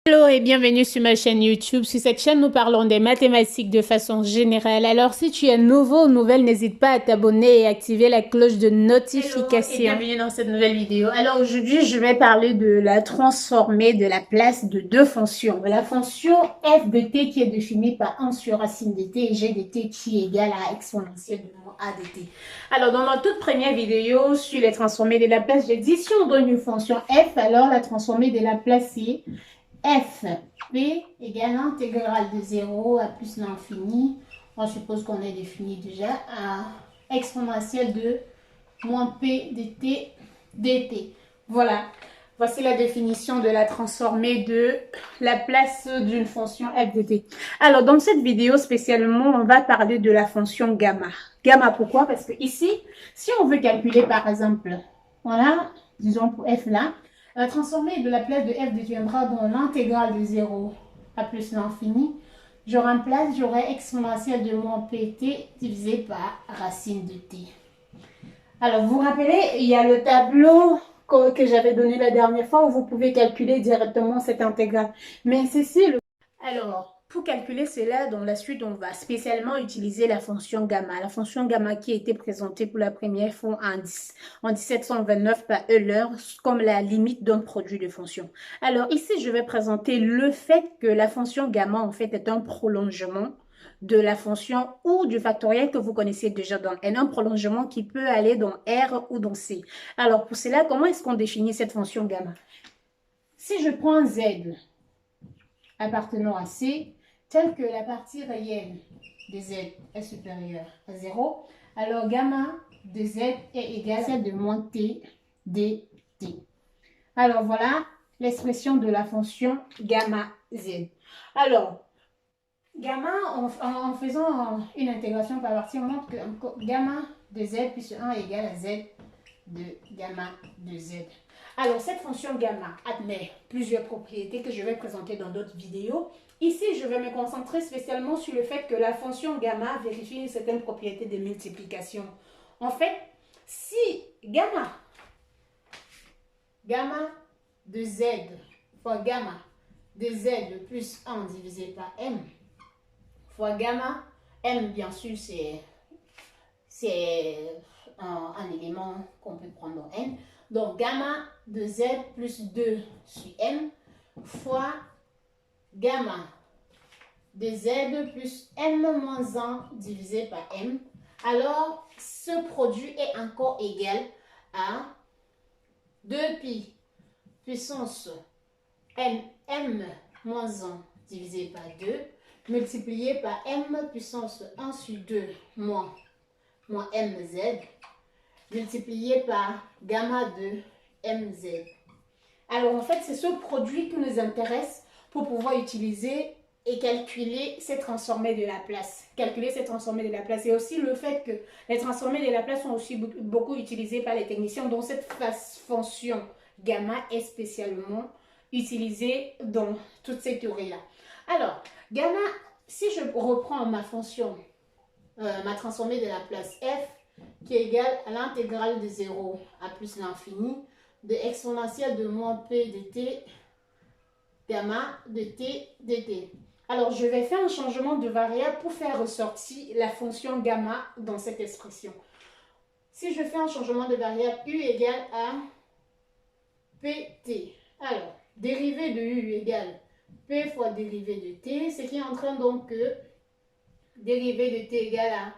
Hello et bienvenue sur ma chaîne YouTube. Sur cette chaîne, nous parlons des mathématiques de façon générale. Alors, si tu es nouveau ou nouvelle, n'hésite pas à t'abonner et activer la cloche de notification. Hello et bienvenue dans cette nouvelle vidéo. Alors, aujourd'hui, je vais parler de la transformée de la place de deux fonctions. La fonction f de t qui est définie par 1 sur racine de t et g de t qui est égal à exponentielle de moins a de t. Alors, dans ma toute première vidéo sur les transformées de la place, j'ai dit si on donne une fonction f, alors la transformée de la place c'est f p égale l'intégrale de 0 à plus l'infini. On suppose qu'on est défini déjà à exponentielle de moins p de t dt. Voilà. Voici la définition de la transformée de la place d'une fonction f de t. Alors, dans cette vidéo spécialement, on va parler de la fonction gamma. Gamma, pourquoi? Parce que ici, si on veut calculer par exemple, voilà, disons pour f là, la transformée de la place de f deviendra dans l'intégrale de 0 à plus l'infini. Je remplace, j'aurai exponentielle de moins pt divisé par racine de t. Alors, vous vous rappelez, il y a le tableau que j'avais donné la dernière fois où vous pouvez calculer directement cette intégrale. Mais ceci, alors, pour calculer cela, dans la suite, on va spécialement utiliser la fonction gamma. La fonction gamma qui a été présentée pour la première fois en 1729 par Euler comme la limite d'un produit de fonction. Alors ici, je vais présenter le fait que la fonction gamma, en fait, est un prolongement de la fonction ou du factoriel que vous connaissez déjà dans N, un prolongement qui peut aller dans R ou dans C. Alors pour cela, comment est-ce qu'on définit cette fonction gamma? Si je prends Z appartenant à C, telle que la partie réelle de Z est supérieure à 0, alors gamma de Z est égal à celle de moins T dt. Alors voilà l'expression de la fonction gamma Z. Alors, gamma, en faisant une intégration par partie, on montre que gamma de Z plus 1 est égal à Z de gamma de Z. Alors, cette fonction gamma admet plusieurs propriétés que je vais présenter dans d'autres vidéos. Ici, je vais me concentrer spécialement sur le fait que la fonction gamma vérifie une certaine propriété de multiplication. En fait, si gamma de Z fois gamma de Z plus 1 divisé par M fois gamma, M bien sûr c'est un élément qu'on peut prendre dans N. Donc, gamma de Z plus 2 sur M fois gamma de Z plus M moins 1 divisé par M. Alors, ce produit est encore égal à 2pi puissance M moins 1 divisé par 2 multiplié par M puissance 1 sur 2 moins mz multiplié par gamma de mz. Alors en fait, c'est ce produit qui nous intéresse pour pouvoir utiliser et calculer ces transformées de Laplace. Calculer ces transformées de Laplace. Et aussi le fait que les transformées de Laplace sont aussi beaucoup utilisées par les techniciens, dont cette fonction gamma est spécialement utilisée dans toutes ces théories-là. Alors, gamma, si je reprends ma fonction, ma transformée de Laplace f, qui est égale à l'intégrale de 0 à plus l'infini de exponentielle de moins p de t gamma de t dt. Alors, je vais faire un changement de variable pour faire ressortir la fonction gamma dans cette expression. Si je fais un changement de variable, u égale à pt. Alors, dérivée de u égale p fois dérivée de t, ce qui entraîne donc que dérivée de t égale à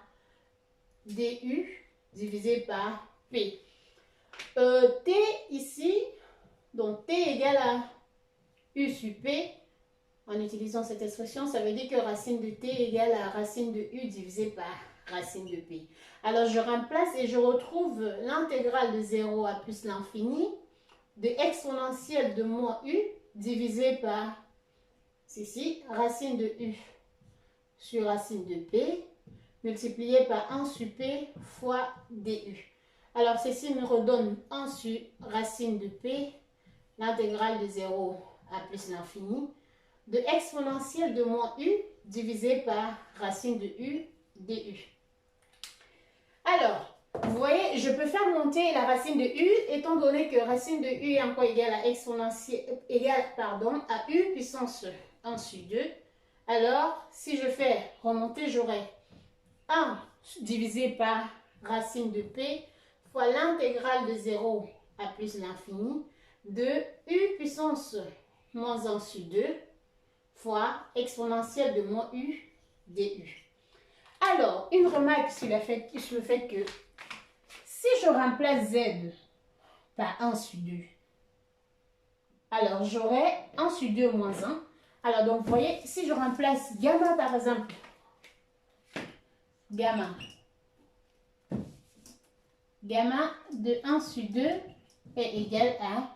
du divisé par p. T ici, donc t égale à u sur p, en utilisant cette expression, ça veut dire que racine de t égale à racine de u divisé par racine de p. Alors je remplace et je retrouve l'intégrale de 0 à plus l'infini de exponentielle de moins u divisé par ceci, racine de u sur racine de p multiplié par 1 sur p fois du. Alors, ceci me redonne 1 sur racine de p, l'intégrale de 0 à plus l'infini, de exponentielle de moins u divisé par racine de u du. Alors, vous voyez, je peux faire monter la racine de u, étant donné que racine de u est encore égale à exponentielle, à u puissance 1 sur 2. Alors, si je fais remonter, j'aurai 1 divisé par racine de p fois l'intégrale de 0 à plus l'infini de u puissance moins 1 sur 2 fois exponentielle de moins u du. Alors, une remarque sur le fait que si je remplace z par 1 sur 2, alors j'aurai 1 sur 2 moins 1. Alors, donc, vous voyez, si je remplace gamma, par exemple, gamma de 1 sur 2 est égal à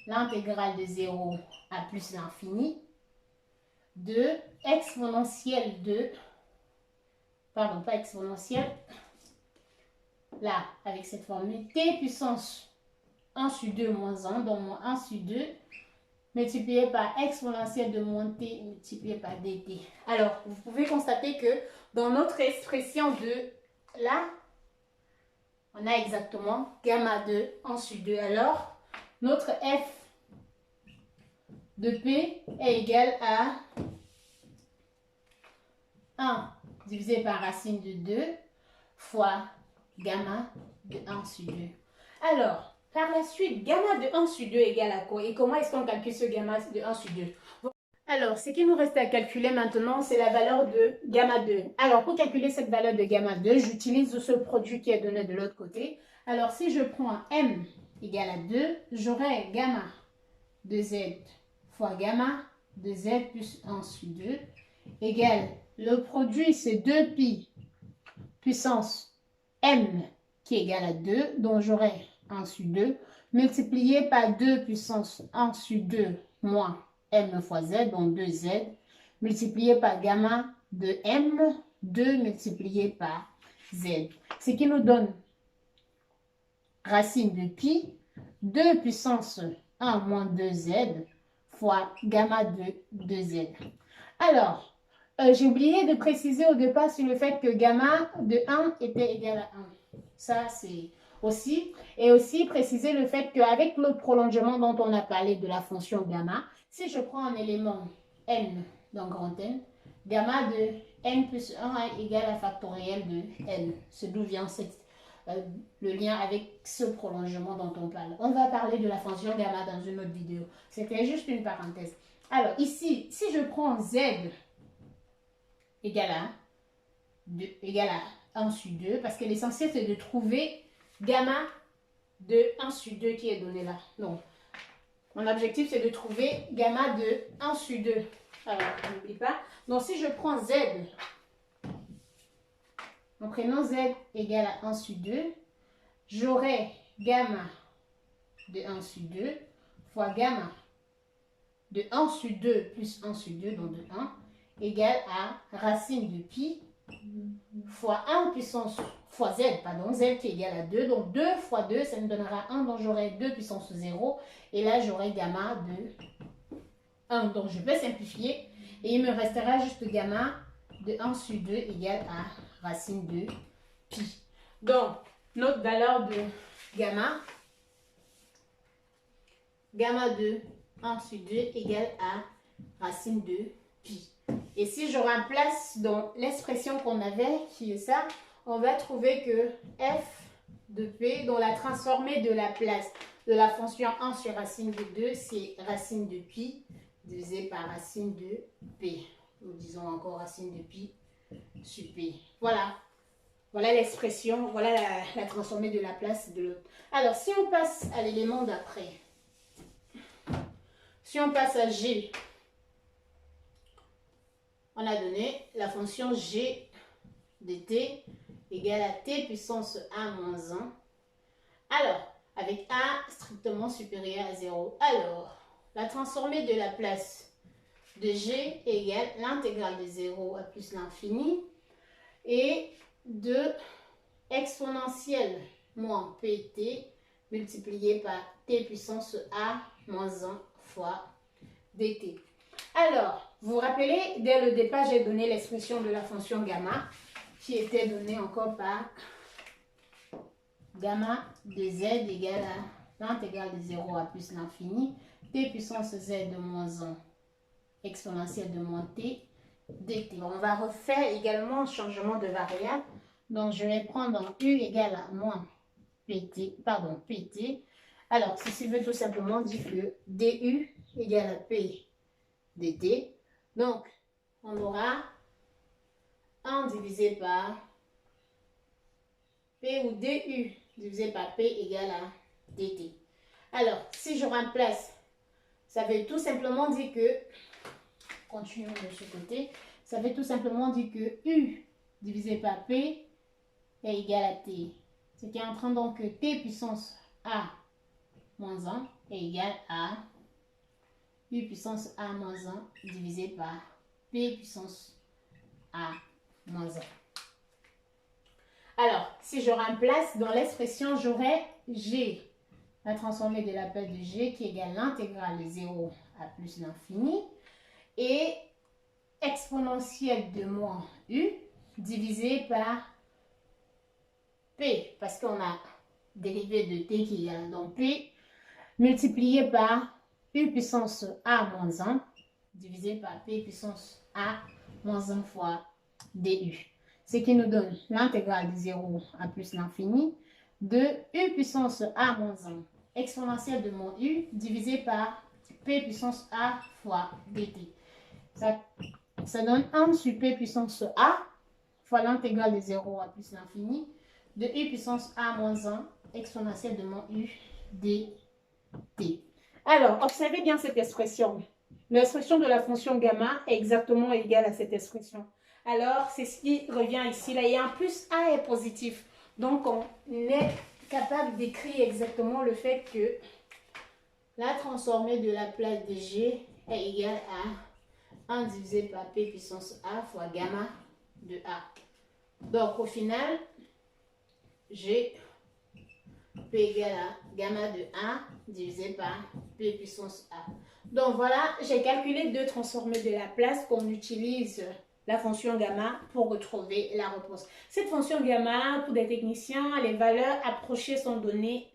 l'intégrale de 0 à plus l'infini de exponentielle de, pardon, pas exponentielle, là, avec cette formule, t puissance 1 sur 2 moins 1, donc moins 1 sur 2, multiplié par exponentielle de moins t multiplié par dt. Alors, vous pouvez constater que dans notre expression de là, on a exactement gamma de 1 sur 2. Alors, notre f de p est égal à 1 divisé par racine de 2 fois gamma de 1 sur 2. Alors, par la suite, gamma de 1 sur 2 égale à quoi? Et comment est-ce qu'on calcule ce gamma de 1 sur 2? Alors, ce qu'il nous reste à calculer maintenant, c'est la valeur de gamma 2. Alors, pour calculer cette valeur de gamma 2, j'utilise ce produit qui est donné de l'autre côté. Alors, si je prends m égale à 2, j'aurai gamma de z fois gamma de z plus 1 sur 2 égale, le produit c'est 2pi puissance m qui est égal à 2, donc j'aurai 1 sur 2, multiplié par 2 puissance 1 sur 2 moins m fois z, donc 2z, multiplié par gamma de m, 2 multiplié par z. Ce qui nous donne racine de pi, 2 puissance 1 moins 2z, fois gamma de 2z. Alors, j'ai oublié de préciser au départ sur le fait que gamma de 1 était égal à 1. Ça, c'est aussi. Et aussi préciser le fait qu'avec le prolongement dont on a parlé de la fonction gamma, si je prends un élément n dans grand N, gamma de n plus 1 est égal à factoriel de n. C'est d'où vient le lien avec ce prolongement dont on parle. On va parler de la fonction gamma dans une autre vidéo. C'était juste une parenthèse. Alors ici, si je prends z égale à 1 sur 2, parce que l'essentiel c'est de trouver gamma de 1 sur 2 qui est donné là. Donc, mon objectif c'est de trouver gamma de 1 sur 2. Alors, n'oublie pas. Donc, si je prends z, en prenant z égale à 1 sur 2, j'aurai gamma de 1 sur 2 fois gamma de 1 sur 2 plus 1 sur 2, donc de 1, égale à racine de pi fois 1 puissance fois z, pardon, z qui est égal à 2. Donc 2 fois 2, ça me donnera 1, donc j'aurai 2 puissance 0. Et là, j'aurai gamma de 1. Donc je peux simplifier. Et il me restera juste gamma de 1 sur 2 égale à racine de pi. Donc, notre valeur de gamma de 1 sur 2 égale à racine de pi. Et si je remplace donc l'expression qu'on avait, qui est ça, on va trouver que f de p, dont la transformée de la place de la fonction 1 sur racine de 2, c'est racine de pi divisé par racine de p. Nous disons encore racine de pi sur p. Voilà. Voilà l'expression, voilà la transformée de la place de l'autre. Alors, si on passe à l'élément d'après, si on passe à g, on a donné la fonction g de t égale à t puissance 1 moins 1. Alors, avec a strictement supérieur à 0. Alors, la transformée de la place de g égale l'intégrale de 0 à plus l'infini et de exponentielle moins pt multiplié par t puissance a moins 1 fois dt. Alors, vous vous rappelez, dès le départ, j'ai donné l'expression de la fonction gamma qui était donnée encore par gamma de z égale à l'intégrale de 0 à plus l'infini, t puissance z de moins 1 exponentielle de moins t dt. On va refaire également un changement de variable. Donc, je vais prendre u égale à moins pt. Alors, ceci veut tout simplement dire que du égale à p dt. Donc, on aura 1 divisé par p ou du divisé par p égale à dt. Alors, si je remplace, ça veut tout simplement dire que, continuons de ce côté, ça veut tout simplement dire que u divisé par p est égal à t. Ce qui est en train donc que t puissance a moins 1 est égal à u puissance a moins 1 divisé par p puissance a moins 1. Alors, si je remplace dans l'expression, j'aurai g, la transformée de la place de g qui égale l'intégrale de 0 à plus l'infini et exponentielle de moins u divisé par p, parce qu'on a dérivé de t qui égale donc p multiplié par u puissance a moins 1 divisé par p puissance a moins 1 fois du. Ce qui nous donne l'intégrale de 0 à plus l'infini de u puissance a moins 1 exponentielle de moins u divisé par p puissance a fois dt. Ça donne 1 sur p puissance a fois l'intégrale de 0 à plus l'infini de u puissance a moins 1 exponentielle de moins u dt. Alors, observez bien cette expression. L'expression de la fonction gamma est exactement égale à cette expression. Alors, c'est ce qui revient ici. Là, il y a un plus A est positif. Donc, on est capable d'écrire exactement le fait que la transformée de la place de G est égale à 1 divisé par P puissance A fois gamma de A. Donc, au final, G P égale à gamma de A divisé par P puissance A. Donc, voilà, j'ai calculé deux transformées de la place qu'on utilise la fonction gamma pour retrouver la réponse. Cette fonction gamma, pour des techniciens, les valeurs approchées sont données